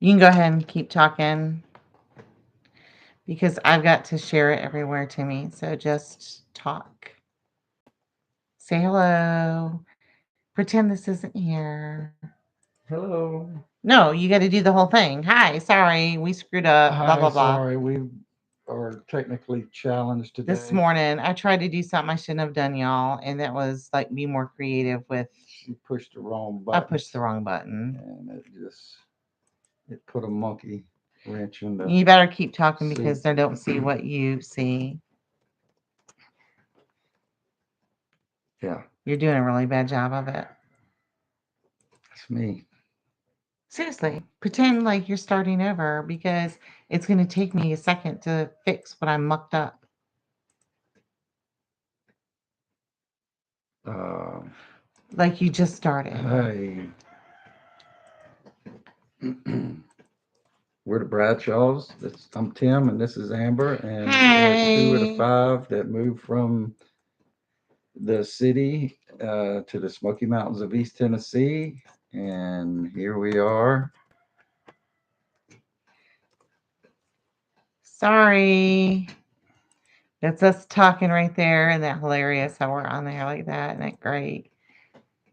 You can go ahead and keep talking because I've got to share it everywhere to me. So just talk. Say hello. Pretend this isn't here. Hello. No, you got to do the whole thing. Hi, sorry, we screwed up. Blah, Hi, blah, blah. sorry, we are technically challenged This today. morning, I tried to do something I shouldn't have done, y'all. And that was like be more creative with, She pushed the wrong I button pushed the wrong button. and it put a monkey wrench in the You better keep talking soup. because they don't see what you see. Yeah, You're doing a really bad job of it. it's me. Seriously, pretend like you're starting over because it's going to take me a second to fix what I mucked up. Um, Like you just started. hey, we're the Bradshaws. I'm Tim, and this is Amber, and we are two of the Hey. five that moved from the city to the Smoky Mountains of East Tennessee, and here we are. Sorry. That's us talking right there. And that hilarious how we're on there like that. Isn't that great?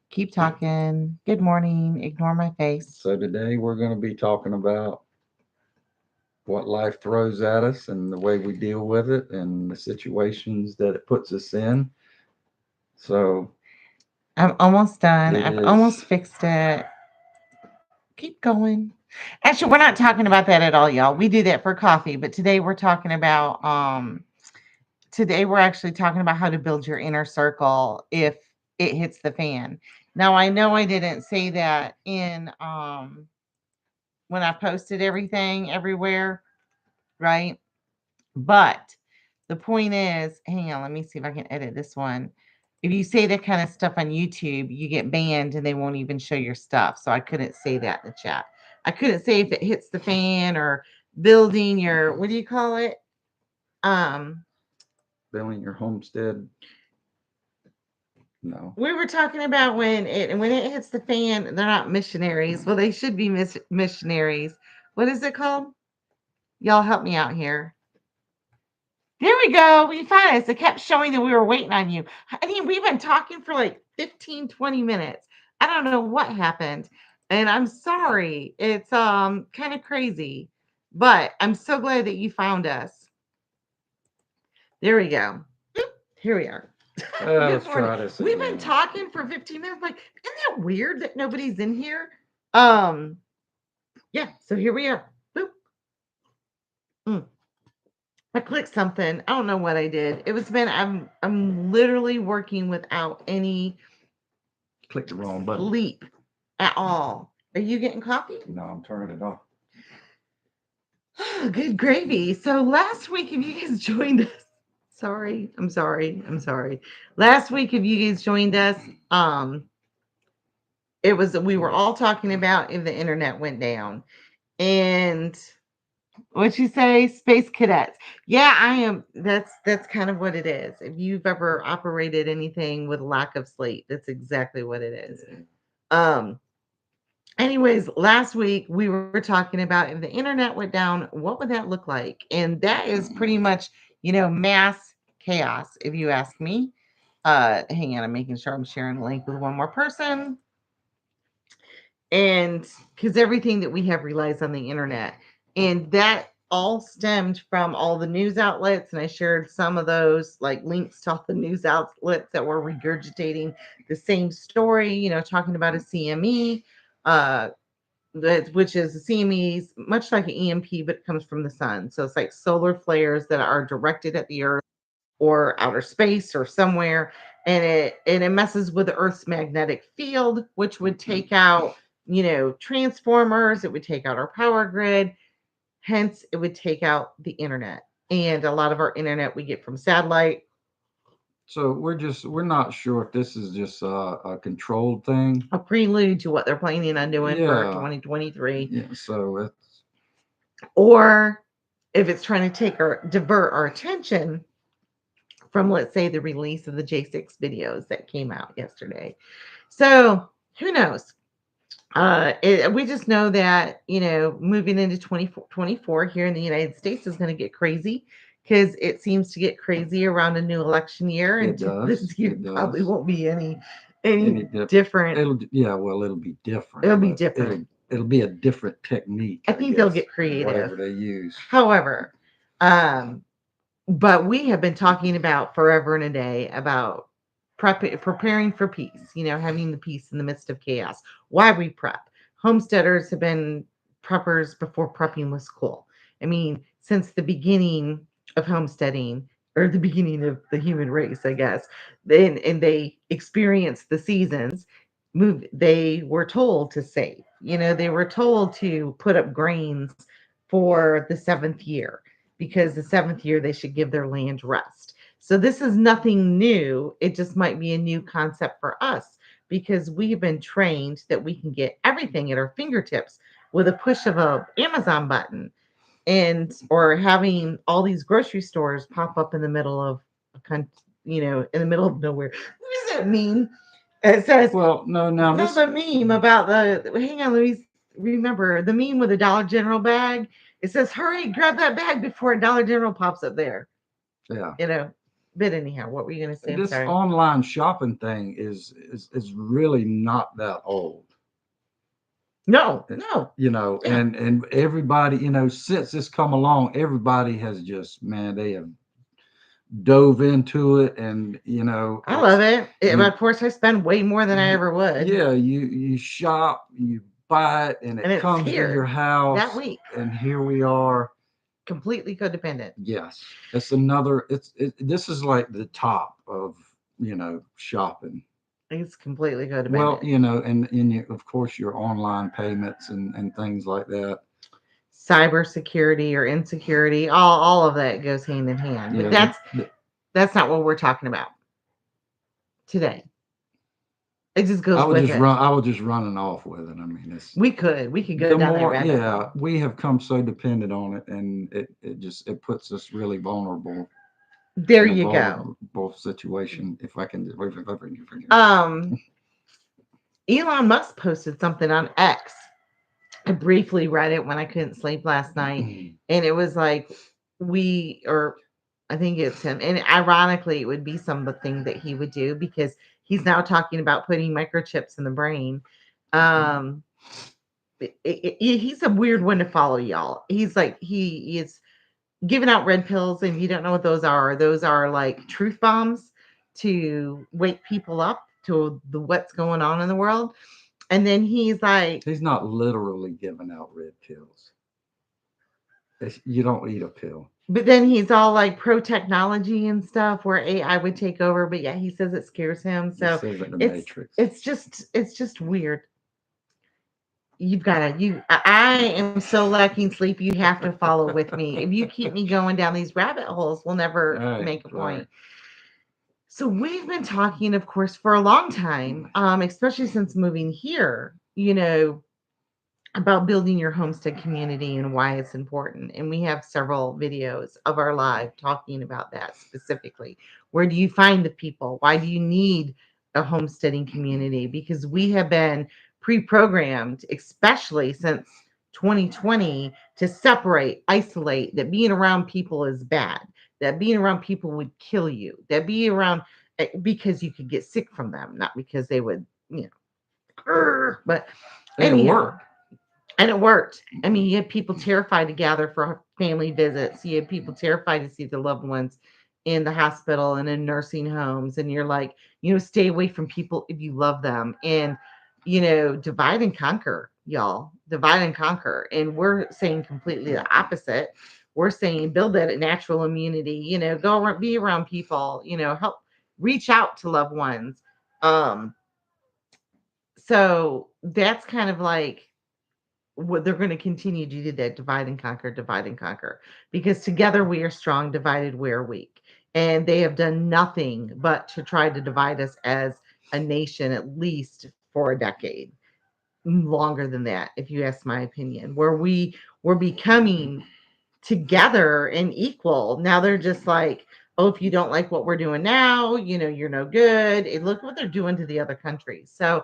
Keep talking. Good morning. Ignore my face. So today we're going to be talking about what life throws at us and the way we deal with it and the situations that it puts us in. So I'm almost done. it I've almost is, fixed it. Keep going. Actually, we're not talking about that at all, y'all. We do that for coffee, but today we're talking about today we're actually talking about how to build your inner circle if it hits the fan. Now, I know I didn't say that in when I posted everything everywhere, right? But the point is, hang on, let me see if I can edit this one. If you say that kind of stuff on YouTube, you get banned and they won't even show your stuff. So I couldn't say that in the chat. I couldn't say if it hits the fan or building your, what do you call it? Um, building your homestead. No. we were talking about when it hits the fan, they're not missionaries. Well, they should be missionaries. What is it called? Y'all help me out here. There we go. We found us. It kept showing that we were waiting on you. I mean, we've been talking for like 15, 20 minutes. I don't know what happened. And I'm sorry. It's kind of crazy. But I'm so glad that you found us. There we go. Here we are. Good Let's morning. try this We've been again. talking for 15 minutes. Like, isn't that weird that nobody's in here? Um, yeah, so here we are. Boop. Mm. I clicked something. I don't know what I did. It was been I'm literally working without any Click the wrong button. sleep at all. Are you getting coffee? No, I'm turning it off. Good gravy. So last week, if you guys joined us, I'm sorry. Last week, if you guys joined us, it was we were all talking about if the internet went down. And what'd you say? Space cadets. Yeah, I am. That's kind of what it is. If you've ever operated anything with lack of sleep, that's exactly what it is. Um, anyways, last week we were talking about if the internet went down, what would that look like? And that is pretty much, mass chaos, if you ask me. Hang on, I'm making sure I'm sharing the link with one more person. And because everything that we have relies on the internet, and that all stemmed from all the news outlets, and I shared some of those like links to all the news outlets that were regurgitating the same story, talking about a CME, uh which is a CMEs much like an EMP, but it comes from the sun, so it's like solar flares that are directed at the earth or outer space or somewhere, and it messes with the earth's magnetic field, which would take out, transformers, it would take out our power grid, hence it would take out the internet. And a lot of our internet we get from satellite. So we're not sure if this is just a controlled thing. A prelude to what they're planning on doing for Yeah. 2023, Yeah. So it's or if it's trying to take or divert our attention from, let's say, the release of the J6 videos that came out yesterday. So who knows? We just know that, moving into 2024 here in the United States is going to get crazy because it seems to get crazy around a new election year, and It does. this year It probably does. won't be any Any dip, different. yeah, well, it'll be different, It'll be but different. it'll be a different technique, I I think they'll guess, get creative. whatever they use. However, um, but we have been talking about forever and a day about preparing for peace, having the peace in the midst of chaos. Why we prep. Homesteaders have been preppers before prepping was cool. I mean, since the beginning of homesteading, or the beginning of the human race, I guess, then and they experienced the seasons. They were told to save. They were told to put up grains for the seventh year, because the seventh year they should give their land rest. So this is nothing new. It just might be a new concept for us because we've been trained that we can get everything at our fingertips with a push of a Amazon button, and or having all these grocery stores pop up in the middle of in the middle of nowhere. What does that mean? It says, Well, no, now no, this, the meme about hang on, let me remember the meme with the Dollar General bag. It says, hurry, grab that bag before a Dollar General pops up there. yeah, You know. But anyhow, what were you gonna say? I'm this sorry. online shopping thing is really not that old. No, Uh, no. Yeah. and everybody, since this come along, everybody has just, man, they have dove into it, and I love it's it. But you of course I spend way more than I you ever would. yeah, you shop, you buy it, and And it it's comes to your here that house, week. and here we are. Completely codependent. Yes, it's another. This is like the top of shopping. It's completely Well, codependent. and of course your online payments and things like that. Cybersecurity or insecurity, all of that goes hand in hand. But Yeah, that's not what we're talking about today. It just I goes would with just it. run. I was just running off with it. I mean, it's We could go the down that more. rabbit Yeah, hole. we have come so dependent on it, and it puts us really vulnerable There in a you go. vulnerable situation. If I can, if I can. Um, Elon Musk posted something on X. I briefly read it when I couldn't sleep last night, and it was like or I think it's him, and ironically, it would be something that he would do because he's now talking about putting microchips in the brain. Um, he's a weird one to follow, y'all. He's like he is giving out red pills, and you don't know what those are like truth bombs to wake people up to the what's going on in the world. And then he's like, He's not literally giving out red pills. You don't eat a pill. but then he's all like pro technology and stuff where AI would take over, but yeah, he says it scares him. He So says it in the it's Matrix. it's just weird. You've got to you I am so lacking sleep, you have to follow with me. If you keep me going down these rabbit holes, we'll never Right, make a right. point. So we've been talking, of course, for a long time, especially since moving here, about building your homestead community and why it's important. And we have several videos of our live talking about that specifically. Where do you find the people? Why do you need a homesteading community? Because we have been pre-programmed, especially since 2020, to separate, isolate, that being around people is bad, that being around people would kill you, that being around because you could get sick from them, not because they would, but And it anyhow. worked. And it worked. I mean, you had people terrified to gather for family visits. You had people terrified to see their loved ones in the hospital and in nursing homes. And you're like, stay away from people if you love them. And, divide and conquer, y'all. Divide and conquer. And we're saying completely the opposite. We're saying build that natural immunity, go around, be around people, help reach out to loved ones. Um, so that's kind of like what they're going to continue to do, that divide and conquer, because together we are strong, divided we are weak. And they have done nothing but to try to divide us as a nation, at least for a decade, longer than that, if you ask my opinion, where we were becoming together and equal. Now they're just like, oh, if you don't like what we're doing now, you're no good. And look what they're doing to the other countries. So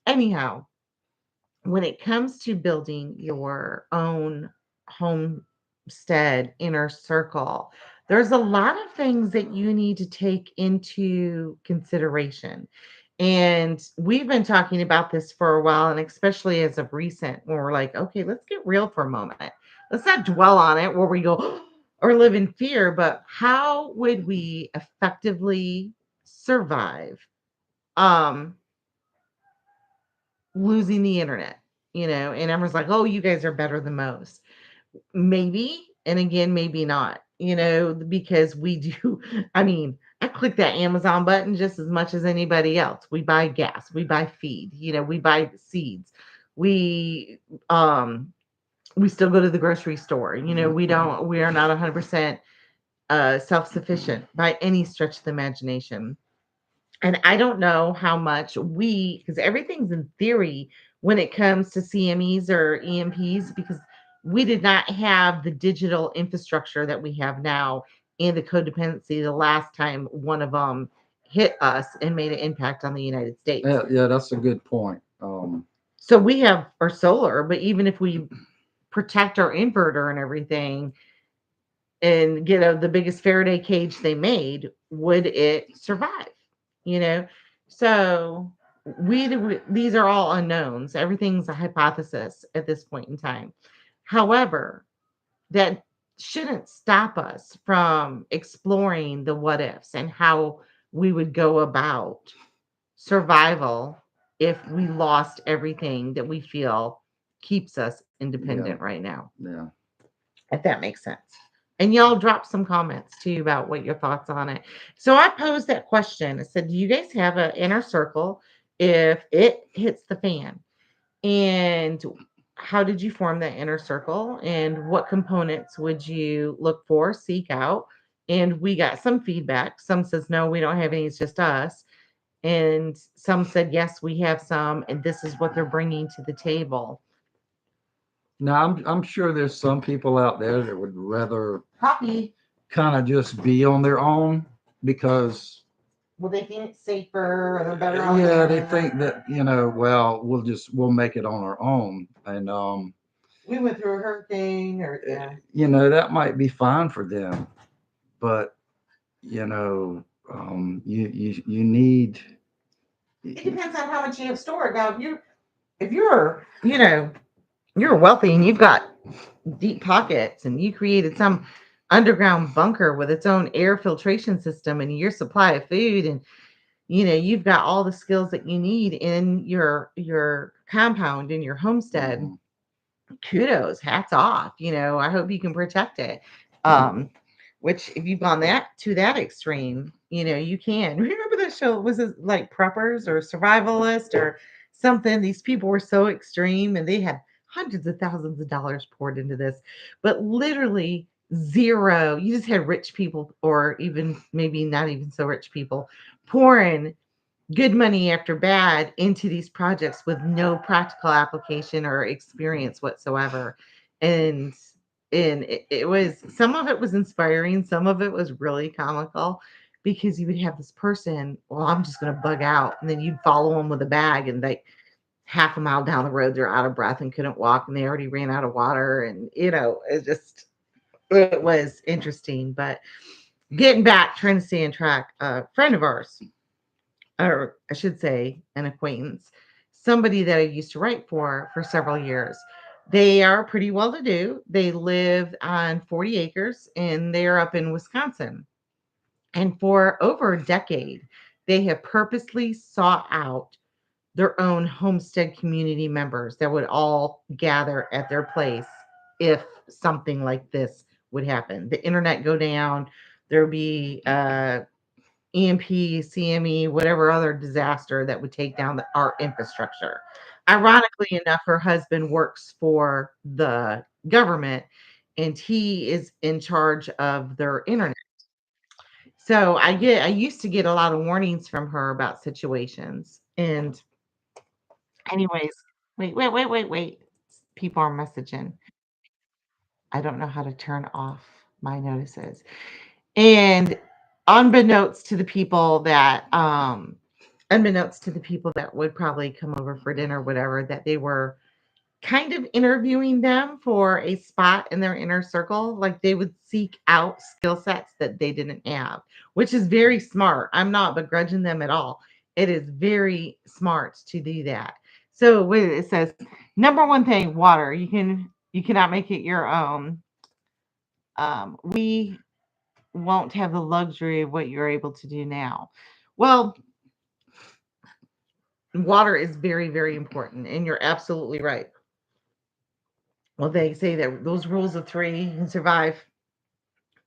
anyhow, when it comes to building your own homestead inner circle, there's a lot of things that you need to take into consideration. And we've been talking about this for a while, and especially as of recent, when we're like, okay, let's get real for a moment. Let's not dwell on it where we go or live in fear, but how would we effectively survive um losing the internet, and everyone's like, "Oh, you guys are better than most." Maybe, and again, maybe not, because we do I mean, I click that Amazon button just as much as anybody else. We buy gas, we buy feed, we buy seeds. We um we still go to the grocery store. We are not 100% self-sufficient by any stretch of the imagination. And I don't know how much because everything's in theory when it comes to CMEs or EMPs, because we did not have the digital infrastructure that we have now and the codependency the last time one of them hit us and made an impact on the United States. Yeah, yeah, that's a good point. So we have our solar, but even if we protect our inverter and everything, and get the biggest Faraday cage they made, would it survive? You know, so these are all unknowns. Everything's a hypothesis at this point in time. However, that shouldn't stop us from exploring the what ifs and how we would go about survival if we lost everything that we feel keeps us independent Yeah, right now, yeah. if that makes sense. And y'all drop some comments too about what your thoughts on it. So I posed that question. I said, do you guys have an inner circle if it hits the fan? And how did you form that inner circle? And what components would you look for, seek out? And we got some feedback. Some says, no, we don't have any. It's just us. And some said, yes, we have some. And this is what they're bringing to the table. Now, I'm sure there's some people out there that would rather Copy. kind of just be on their own because, Well, they think it's safer or they're better on yeah, their they own. think that, well, we'll make it on our own. And, We went through a hurricane, or yeah. that might be fine for them. But, you know, you need, It depends on how much you have stored. Now, if you're you're wealthy and you've got deep pockets and you created some underground bunker with its own air filtration system and your supply of food, and you've got all the skills that you need in your compound, in your homestead. mhm. Kudos, hats off. I hope you can protect it. Um, which if you've gone that extreme, you can. Remember that show? Was it like Preppers or Survivalist or something? These people were so extreme and they had hundreds of thousands of dollars poured into this, but literally zero. You just had rich people, or even maybe not even so rich people, pouring good money after bad into these projects with no practical application or experience whatsoever. And and it was, some of it was inspiring, some of it was really comical, because you would have this person, well, I'm just going to bug out, and then you'd follow them with a bag, and like half a mile down the road they're out of breath and couldn't walk, and they already ran out of water, and it was interesting. But getting back, trying to stay on track, a friend of ours, or I should say an acquaintance, somebody that I used to write for several years. They are pretty well to do. They live on 40 acres and they're up in Wisconsin. And for over a decade, they have purposely sought out their own homestead community members that would all gather at their place if something like this would happen. The internet go down, there would be EMP, CME, whatever other disaster that would take down our infrastructure. Ironically enough, her husband works for the government and he is in charge of their internet. So I used to get a lot of warnings from her about situations. And anyways, wait. People are messaging. I don't know how to turn off my notices. And unbeknownst to the people that unbeknownst to the people that would probably come over for dinner, whatever, that they were kind of interviewing them for a spot in their inner circle. Like they would seek out skill sets that they didn't have, which is very smart. I'm not begrudging them at all. It is very smart to do that. So it says number one thing, water. You cannot make it your own. We won't have the luxury of what you're able to do now. Well, water is very, very important, and you're absolutely right. Well, they say that those rules of three, you can survive,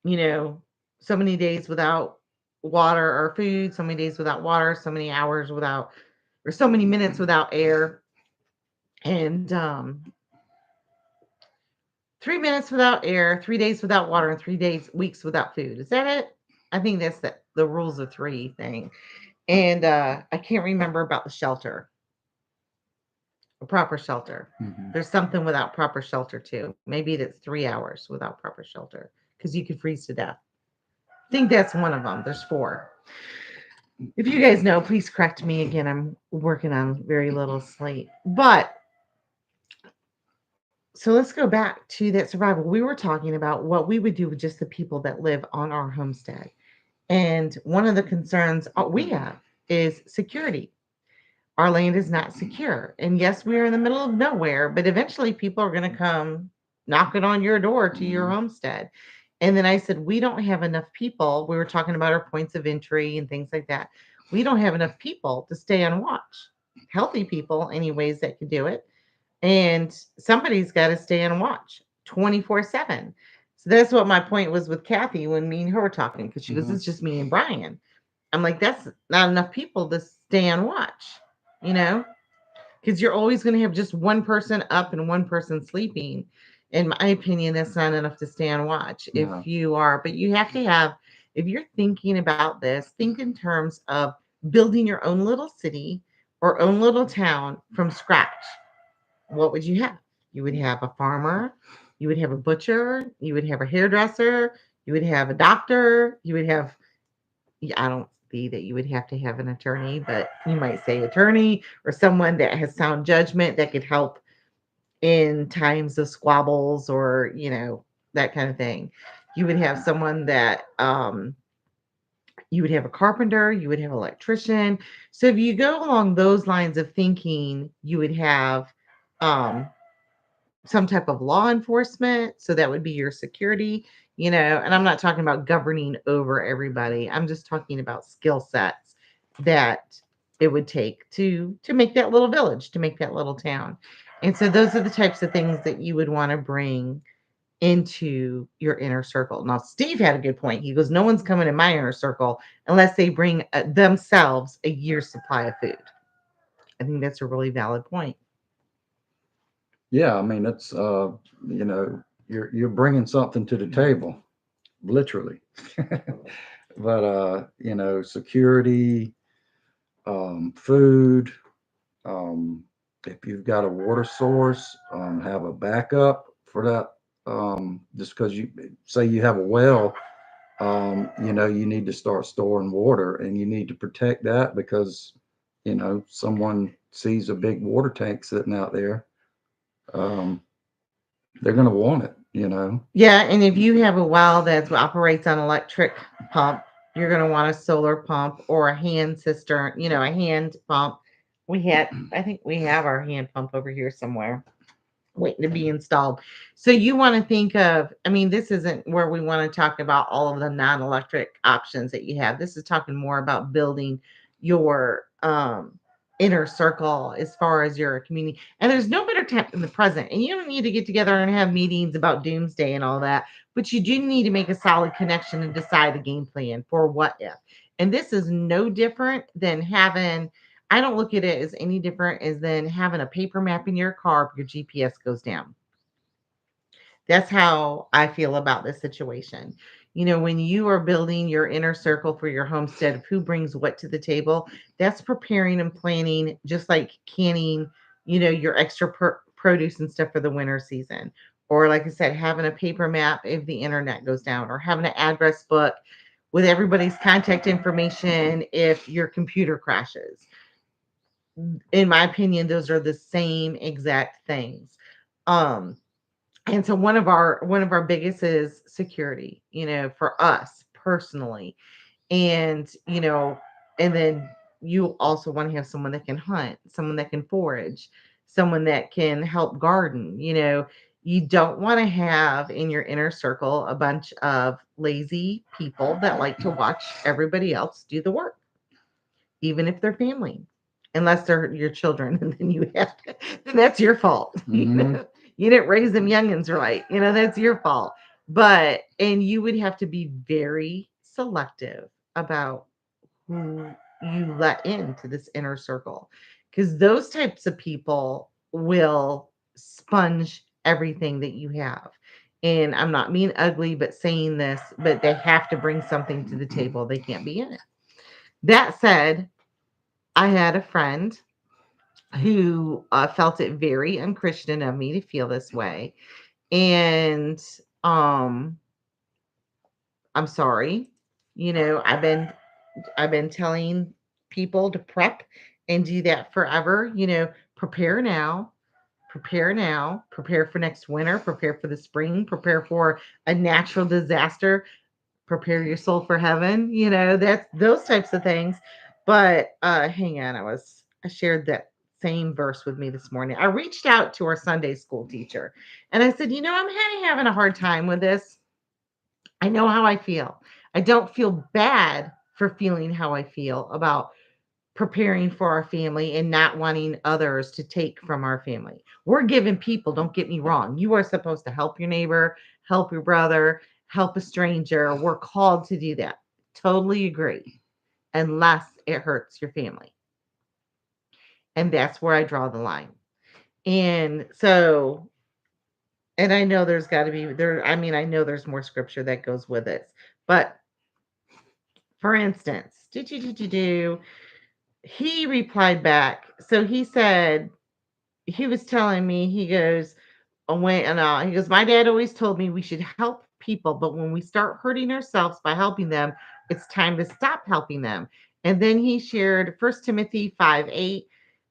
you know, so many days without water or food, so many days without water, so many hours without, or so many minutes without air, and 3 minutes without air, 3 days without water, and 3 days, weeks without food. Is that it? I think that's the rules of three thing. And I can't remember about the shelter, a proper shelter. Mhm. There's something without proper shelter too. Maybe it's 3 hours without proper shelter because you could freeze to death. I think that's one of them. There's four. If you guys know, please correct me again. I'm working on very little slate. But so let's go back to that survival. We were talking about what we would do with just the people that live on our homestead. And one of the concerns we have is security. Our land is not secure. And yes, we are in the middle of nowhere, but eventually people are going to come knocking on your door to your homestead. And then I said, we don't have enough people. We were talking about our points of entry and things like that. We don't have enough people to stay on watch. Healthy people, anyways, that can do it. And somebody's got to stay on watch 24/7. So that's what my point was with Kathy when me and her were talking, because she goes, Mhm. it's just me and Brian. I'm like, that's not enough people to stay on watch, you know, because you're always going to have just one person up and one person sleeping. In my opinion, that's not enough to stay on watch. If No. you are, but you have to have, if you're thinking about this, think in terms of building your own little city or own little town from scratch. What would you have? You would have a farmer, you would have a butcher, you would have a hairdresser, you would have a doctor, you would have, yeah, I don't see that you would have to have an attorney, but you might say attorney or someone that has sound judgment that could help in times of squabbles or, that kind of thing. You would have someone that you would have a carpenter, you would have an electrician. So if you go along those lines of thinking, you would have um some type of law enforcement. So that would be your security, and I'm not talking about governing over everybody. I'm just talking about skill sets that it would take to make that little village, to make that little town. And so those are the types of things that you would want to bring into your inner circle. Now, Steve had a good point. He goes, no one's coming in my inner circle unless they bring themselves a year's supply of food. I think that's a really valid point. Yeah, I mean it's you're bringing something to the table, literally. But security, food, if you've got a water source, have a backup for that. Just because you say you have a well, you need to start storing water and you need to protect that because, someone sees a big water tank sitting out there. Um, they're going to want it. Yeah, and if you have a well that operates on electric pump, you're going to want a solar pump or a hand cistern, a hand pump. I think we have our hand pump over here somewhere waiting to be installed. So you want to think of, I mean, this isn't where we want to talk about all of the non-electric options that you have. This is talking more about building your inner circle as far as your community. And there's no better time than the present. And you don't need to get together and have meetings about doomsday and all that, but you do need to make a solid connection and decide a game plan for what if. And this is no different than having, I don't look at it as any different as than having a paper map in your car if your GPS goes down. That's how I feel about this situation. When you are building your inner circle for your homestead of who brings what to the table, that's preparing and planning, just like canning, your extra produce and stuff for the winter season. Or, like I said, having a paper map if the internet goes down, or having an address book with everybody's contact information if your computer crashes. In my opinion, those are the same exact things. Um, and so one of our biggest is security, for us personally. And, and then you also want to have someone that can hunt, someone that can forage, someone that can help garden. You don't want to have in your inner circle a bunch of lazy people that like to watch everybody else do the work, even if they're family, unless they're your children, and then then that's your fault. Mm-hmm. You didn't raise them youngins right. That's your fault. And you would have to be very selective about who you let into this inner circle, because those types of people will sponge everything that you have. And I'm not being ugly, but saying this, but they have to bring something to the table. They can't be in it. That said, I had a friend who felt it very unchristian of me to feel this way. And um, I'm sorry. I've been telling people to prep and do that forever. Prepare now, prepare now, prepare for next winter, prepare for the spring, prepare for a natural disaster, prepare your soul for heaven. That's those types of things. But hang on, I shared that same verse with me this morning. I reached out to our Sunday school teacher and I said, I'm kind of having a hard time with this. I know how I feel. I don't feel bad for feeling how I feel about preparing for our family and not wanting others to take from our family. We're giving people, don't get me wrong. You are supposed to help your neighbor, help your brother, help a stranger. We're called to do that. Totally agree. Unless it hurts your family. And that's where I draw the line. And so, and I know there's got to be there. I mean, I know there's more scripture that goes with it. But for instance, he replied back. So he said, he was telling me, he goes, he goes, my dad always told me we should help people, but when we start hurting ourselves by helping them, it's time to stop helping them. And then he shared 1 Timothy 5:8.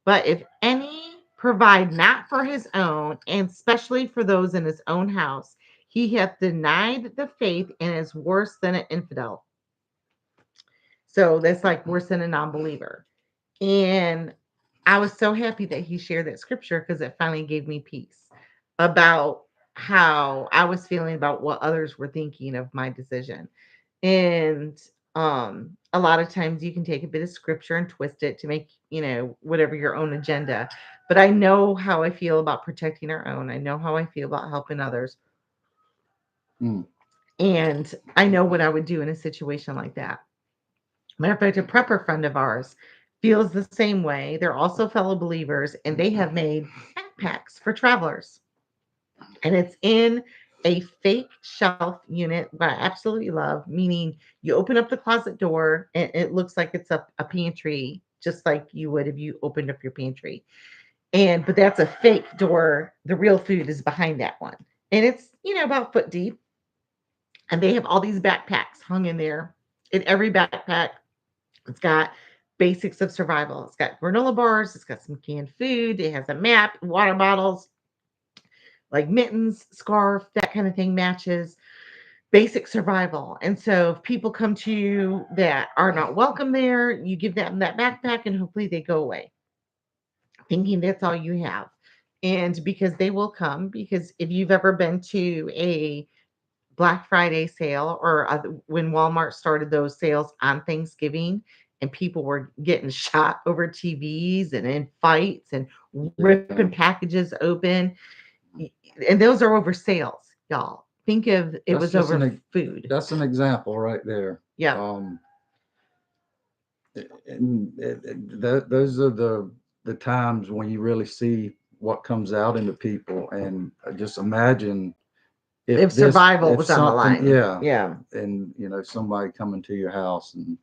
But if any provide not for his own, and especially for those in his own house, he hath denied the faith and is worse than an infidel. So that's like worse than a non-believer. And I was so happy that he shared that scripture because it finally gave me peace about how I was feeling about what others were thinking of my decision. And a lot of times you can take a bit of scripture and twist it to make, whatever your own agenda. But I know how I feel about protecting our own. I know how I feel about helping others. Mm. And I know what I would do in a situation like that. Matter of fact, a prepper friend of ours feels the same way. They're also fellow believers, and they have made backpacks for travelers. And it's in a fake shelf unit, what I absolutely love, meaning you open up the closet door and it looks like it's a pantry, just like you would if you opened up your pantry. But that's a fake door. The real food is behind that one. And it's, about foot deep. And they have all these backpacks hung in there. In every backpack, it's got basics of survival. It's got granola bars, it's got some canned food, it has a map, water bottles, like mittens, scarf, that kind of thing matches basic survival. And so if people come to you that are not welcome there, you give them that backpack and hopefully they go away thinking that's all you have. And because they will come, because if you've ever been to a Black Friday sale or when Walmart started those sales on Thanksgiving and people were getting shot over TVs and in fights and ripping Yeah. packages open. And those are over sales, y'all. Think of it That's was just over food. that's an example right there. Yeah. Those are the times when you really see what comes out into people, and just imagine If survival if was on the something, line. yeah, Yeah. and somebody coming to your house, and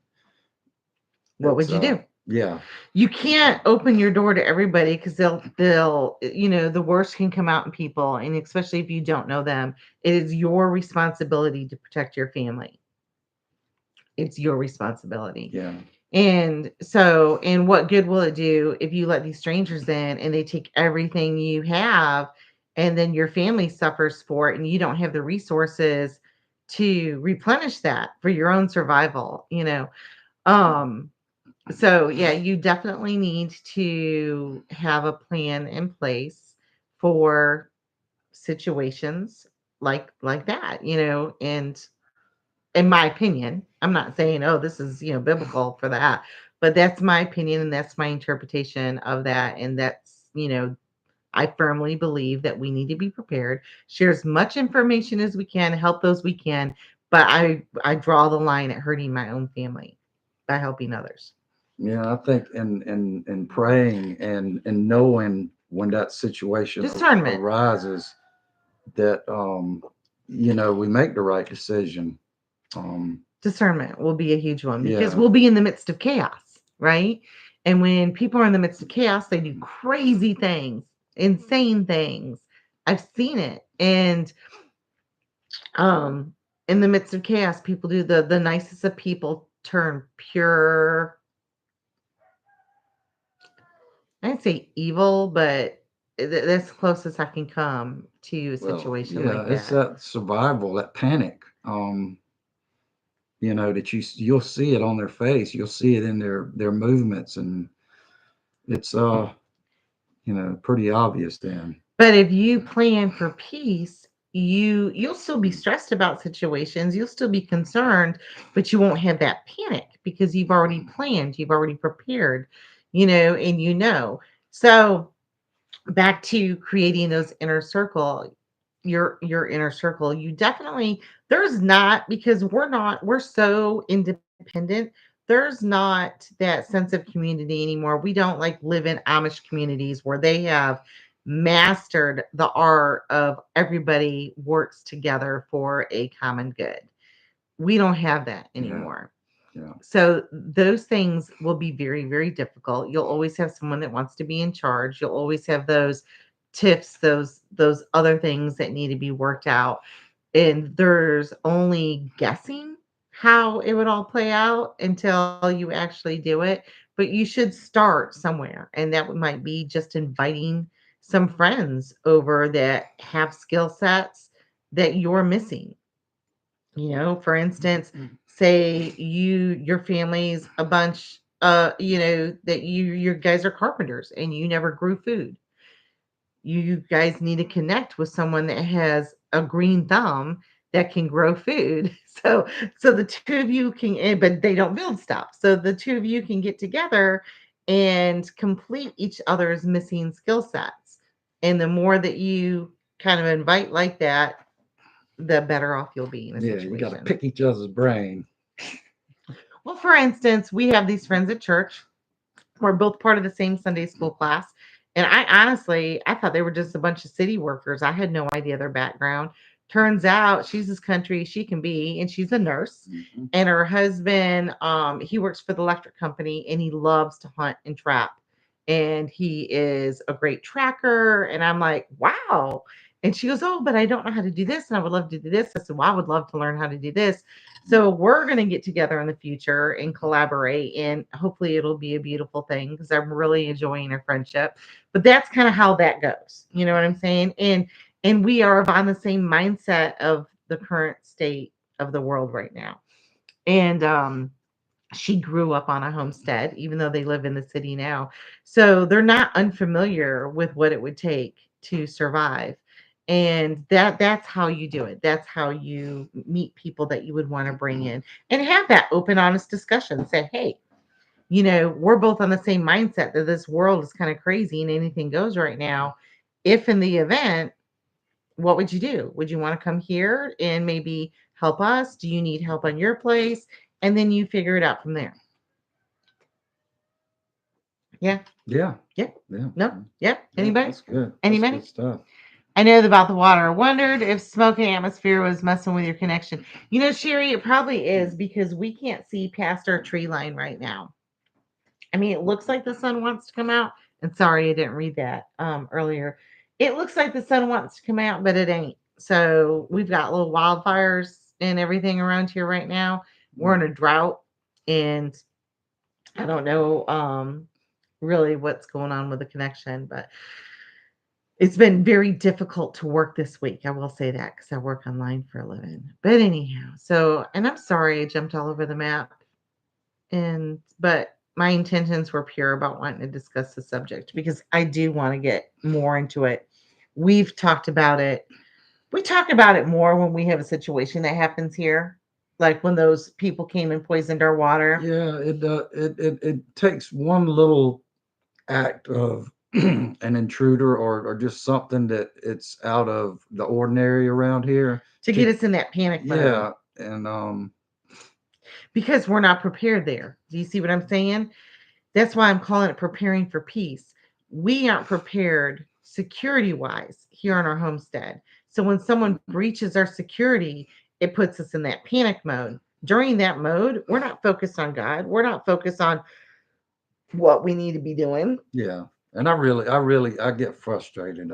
What it's would you do? yeah, You can't open your door to everybody because they'll the worst can come out in people, and especially if you don't know them, it is your responsibility to protect your family. It's your responsibility. yeah, And so, and what good will it do if you let these strangers in and they take everything you have and then your family suffers for it and you don't have the resources to replenish that for your own survival, um so yeah, you definitely need to have a plan in place for situations like that, and in my opinion, I'm not saying, oh, this is, biblical for that, but that's my opinion and that's my interpretation of that. And that's, I firmly believe that we need to be prepared, share as much information as we can, help those we can, but I draw the line at hurting my own family by helping others. Yeah, I think in praying and knowing when that situation Discernment. arises, that we make the right decision. Um, Discernment will be a huge one because yeah, we'll be in the midst of chaos, right? And when people are in the midst of chaos, they do crazy things, insane things. I've seen it. And um in the midst of chaos, people do the nicest of people turn pure, I'd say evil, but that's the closest I can come to a well, situation yeah, like it's that. that survival, that panic. That you'll see it on their face, you'll see it in their movements, and it's pretty obvious then. But if you plan for peace, you'll still be stressed about situations, you'll still be concerned, but you won't have that panic because you've already planned, you've already prepared, and So back to creating those inner circle, your inner circle, you definitely there's not because we're so independent. There's not that sense of community anymore. We don't like live in Amish communities where they have mastered the art of everybody works together for a common good. We don't have that Yeah, anymore. yeah, So those things will be very, very difficult. You'll always have someone that wants to be in charge. You'll always have those tips, those other things that need to be worked out. And there's only guessing how it would all play out until you actually do it. But you should start somewhere. And that might be just inviting some friends over that have skill sets that you're missing. For instance, say your family's a bunch that your guys are carpenters and you never grew food. You guys need to connect with someone that has a green thumb that can grow food. So the two of you can, but they don't build stuff. So the two of you can get together and complete each other's missing skill sets. And the more that you kind of invite like that, the better off you'll be in a yeah. You got to situation. pick each other's brain. Well, for instance, we have these friends at church. We're both part of the same Sunday school class. And I thought they were just a bunch of city workers. I had no idea their background. Turns out she's as country as she can be, and she's a nurse. Hmm. And her husband, he works for the electric company and he loves to hunt and trap. And he is a great tracker. And I'm like, wow. And she goes, oh, but I don't know how to do this. And I would love to do this. I said, well, I would love to learn how to do this. So we're going to get together in the future and collaborate, and hopefully it'll be a beautiful thing because I'm really enjoying our friendship. But that's kind of how that goes. You know what I'm saying? And we are on the same mindset of the current state of the world right now. And she grew up on a homestead, even though they live in the city now. So they're not unfamiliar with what it would take to survive. And that's how you do it. That's how you meet people that you would want to bring in and have that open, honest discussion. Say, hey, we're both on the same mindset that this world is kind of crazy and anything goes right now. If in the event, what would you do? Would you want to come here and maybe help us? Do you need help on your place? And then you figure it out from there. Yeah. Yeah, Yeah. yeah, No. Yeah. yeah. Anybody? That's good. That's Anybody? good stuff. I know about the water. Wondered if smoky atmosphere was messing with your connection. Sherry, it probably is because we can't see past our tree line right now. I mean, it looks like the sun wants to come out. And sorry, I didn't read that earlier. It looks like the sun wants to come out, but it ain't. So we've got little wildfires and everything around here right now. We're in a drought, and I don't know really what's going on with the connection, but It's been very difficult to work this week. I will say that because I work online for a living. But anyhow, so and I'm sorry I jumped all over the map. And but my intentions were pure about wanting to discuss the subject because I do want to get more into it. We've talked about it. We talk about it more when we have a situation that happens here, like when those people came and poisoned our water. Yeah, it takes one little act of an intruder or just something that it's out of the ordinary around here To get to us in that panic mode yeah, and because we're not prepared there. Do you see what I'm saying? That's why I'm calling it preparing for peace. We aren't prepared security wise here on our homestead. So when someone breaches our security, it puts us in that panic mode. During that mode, we're not focused on God. We're not focused on what we need to be doing. yeah, and I get frustrated.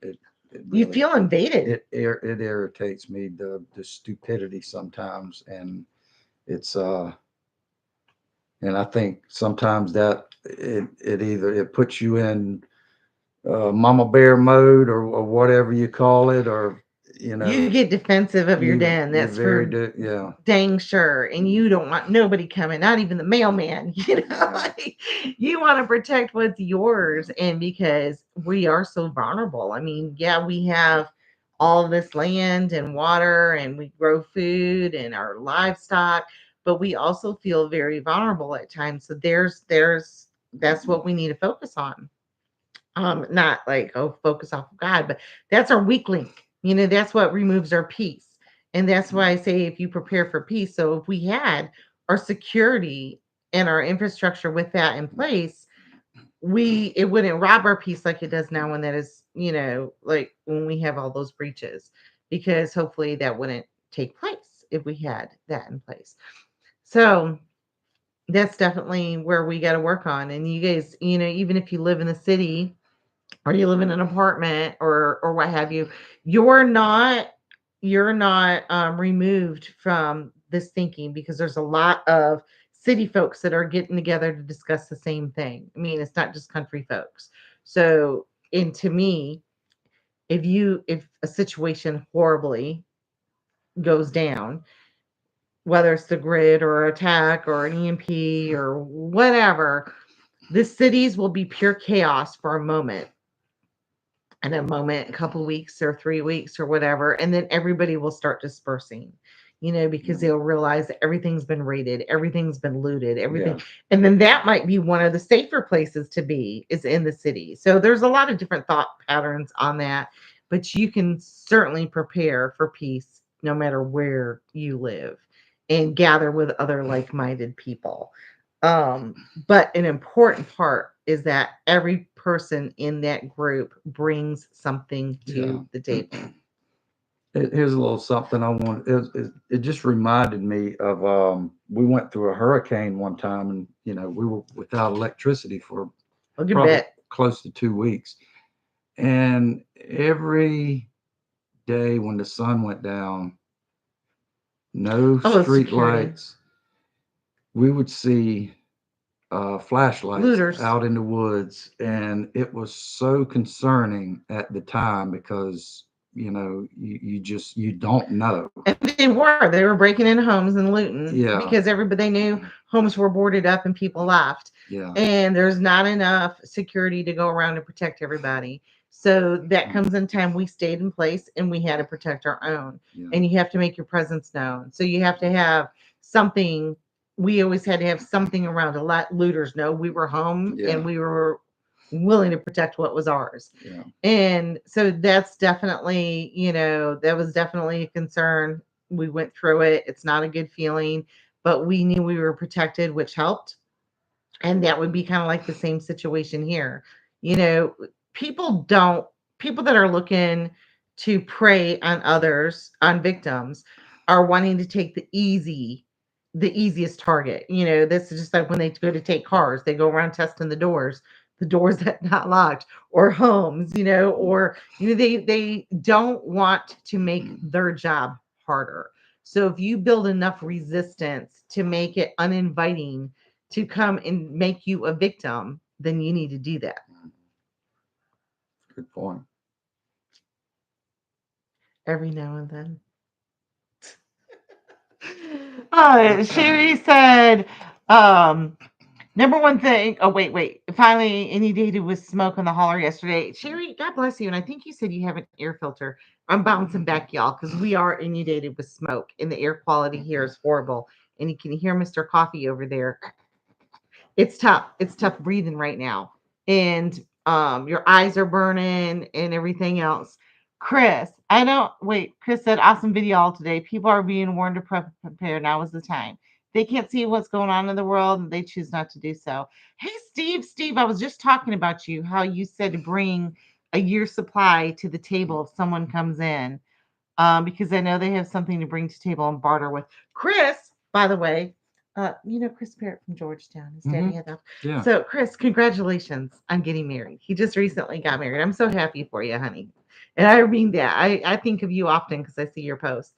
It You really feel invaded. it irritates me, the stupidity sometimes, and it's and I think sometimes that it either it puts you in mama bear mode or whatever you call it, or you You know, get defensive of your den. you That's very for do, yeah, dang sure. And you don't want nobody coming, not even the mailman. yeah, Like, you want to protect what's yours. yeah, And because we are so vulnerable, I mean, yeah, we have all this land and water and we grow food and our livestock, but we also feel very vulnerable at times. So that's what we need to focus on. Not like, oh, focus off of God, but that's our weak link. That's what removes our peace. And that's why I say if you prepare for peace. So if we had our security and our infrastructure with that in place, we it wouldn't rob our peace like it does now when that is, like when we have all those breaches, because hopefully that wouldn't take place if we had that in place. So that's definitely where we got to work on. And you guys, even if you live in the city, or you live in an apartment or what have you, you're not removed from this thinking, because there's a lot of city folks that are getting together to discuss the same thing. I mean, it's not just country folks. So, and to me, if a situation horribly goes down, whether it's the grid or attack or an EMP or whatever, the cities will be pure chaos for a moment, in a moment, a couple weeks or 3 weeks or whatever, and then everybody will start dispersing, because they'll realize that everything's been raided, everything's been looted, yeah, everything. And then that might be one of the safer places to be, is in the city. So there's a lot of different thought patterns on that, but you can certainly prepare for peace no matter where you live, and gather with other like-minded people. But an important part is that every person in that group brings something yeah. to the table. Here's a little something I want. It just reminded me of we went through a hurricane one time, and we were without electricity for A good probably bit. close to 2 weeks, and every day when the sun went down, no Oh, street security. lights, we would see flashlights Looters. out in the woods, and it was so concerning at the time because you just you don't know. And they were breaking into homes and looting Yeah, because everybody knew homes were boarded up and people left. yeah, And there's not enough security to go around to protect everybody. So that comes in time. We stayed in place and we had to protect our own. yeah, And you have to make your presence known. So you have to have something. We always had to have something around to let looters know we were home yeah, and we were willing to protect what was ours. yeah, And so that's definitely, that was definitely a concern. We went through it. It's not a good feeling, but we knew we were protected, which helped. And that would be kind of like the same situation here. You know, people don't, people that are looking to prey on others, on victims, are wanting to take the easiest target. This is just like when they go to take cars, they go around testing the doors that not locked, or homes, or they don't want to make their job harder. So if you build enough resistance to make it uninviting to come and make you a victim, then you need to do that. Good point. every now and then. Sherry said, um, number one thing. Oh, wait. Finally, inundated with smoke on the hauler yesterday. Sherry, God bless you. And I think you said you have an air filter. I'm bouncing back, y'all, because we are inundated with smoke, and the air quality here is horrible. And you can hear Mr. Coffee over there. It's tough. It's tough breathing right now. And your eyes are burning and everything else. Chris, I don't wait. Chris said, awesome video all today. People are being warned to prepare. Now is the time. They can't see what's going on in the world and they choose not to do so. Hey, Steve, I was just talking about you, how you said to bring a year's supply to the table if someone comes in, because I know they have something to bring to table and barter with. Chris, by the way, Chris Parrott from Georgetown. His daddy had that. Yeah. So, Chris, congratulations on getting married. He just recently got married. I'm so happy for you, honey. And I mean that. I think of you often because I see your posts.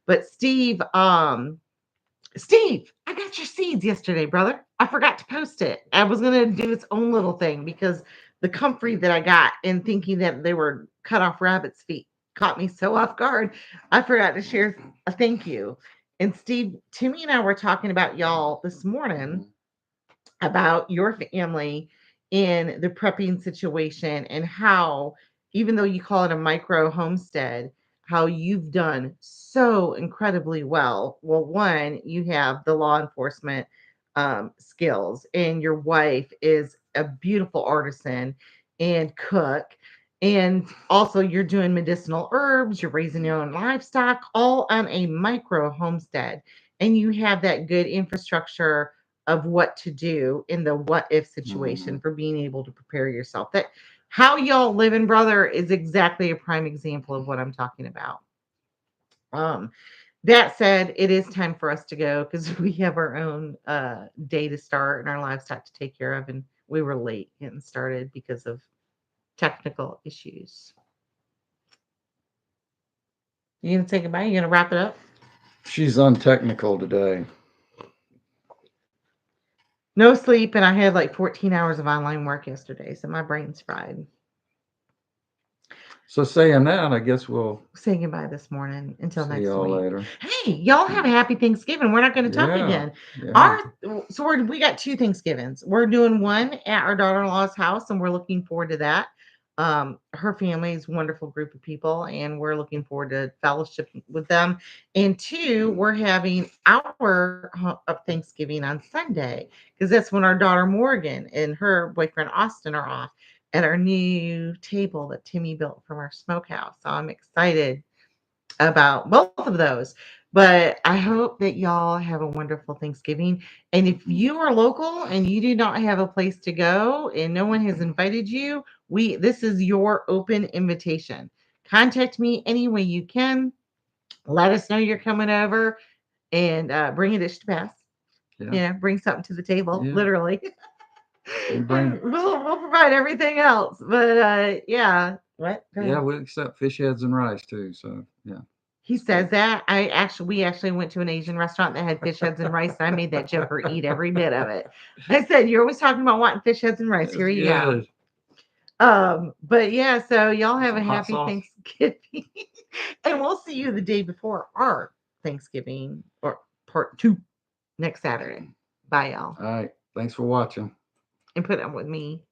But Steve, I got your seeds yesterday, brother. I forgot to post it. I was gonna do its own little thing because the comfrey that I got and thinking that they were cut off rabbit's feet caught me so off guard. I forgot to share a thank you. And Steve, Timmy and I were talking about y'all this morning about your family in the prepping situation and how, even though you call it a micro homestead, how you've done so incredibly well. Well, one, you have the law enforcement skills, and your wife is a beautiful artisan and cook. And also, you're doing medicinal herbs, you're raising your own livestock, all on a micro homestead. And you have that good infrastructure of what to do in the what if situation for being able to prepare yourself. That how y'all living, brother, is exactly a prime example of what I'm talking about. Um, that said, it is time for us to go because we have our own day to start and our livestock to take care of, and we were late getting started because of technical issues. You gonna say goodbye? You gonna wrap it up? She's untechnical today. No sleep, and I had like 14 hours of online work yesterday, so my brain's fried. So saying that, I guess we'll Say goodbye this morning until see next y'all week. later. Hey, y'all have a happy Thanksgiving. We're not going to talk Yeah. again. Yeah. We got two Thanksgivings. We're doing one at our daughter-in-law's house, and we're looking forward to that. Her family is a wonderful group of people, and we're looking forward to fellowship with them. And two, we're having our Thanksgiving on Sunday because that's when our daughter Morgan and her boyfriend Austin are off at our new table that Timmy built from our smokehouse. So I'm excited about both of those. But I hope that y'all have a wonderful Thanksgiving. And if you are local and you do not have a place to go and no one has invited you, this is your open invitation. Contact me any way you can. Let us know you're coming over and bring a dish to pass. Yeah. Yeah, bring something to the table, Yeah. literally. We'll bring- And we'll provide everything else. But yeah. What? Go ahead. Yeah, we accept fish heads and rice too. So yeah. He says that. We actually went to an Asian restaurant that had fish heads and rice, and I made that joker eat every bit of it. I said, "You're always talking about wanting fish heads and rice. Here you go." But yeah, so y'all have a Some hot happy sauce. Thanksgiving, and we'll see you the day before our Thanksgiving or part two next Saturday. Bye, y'all, All right. Thanks for watching. and put up with me.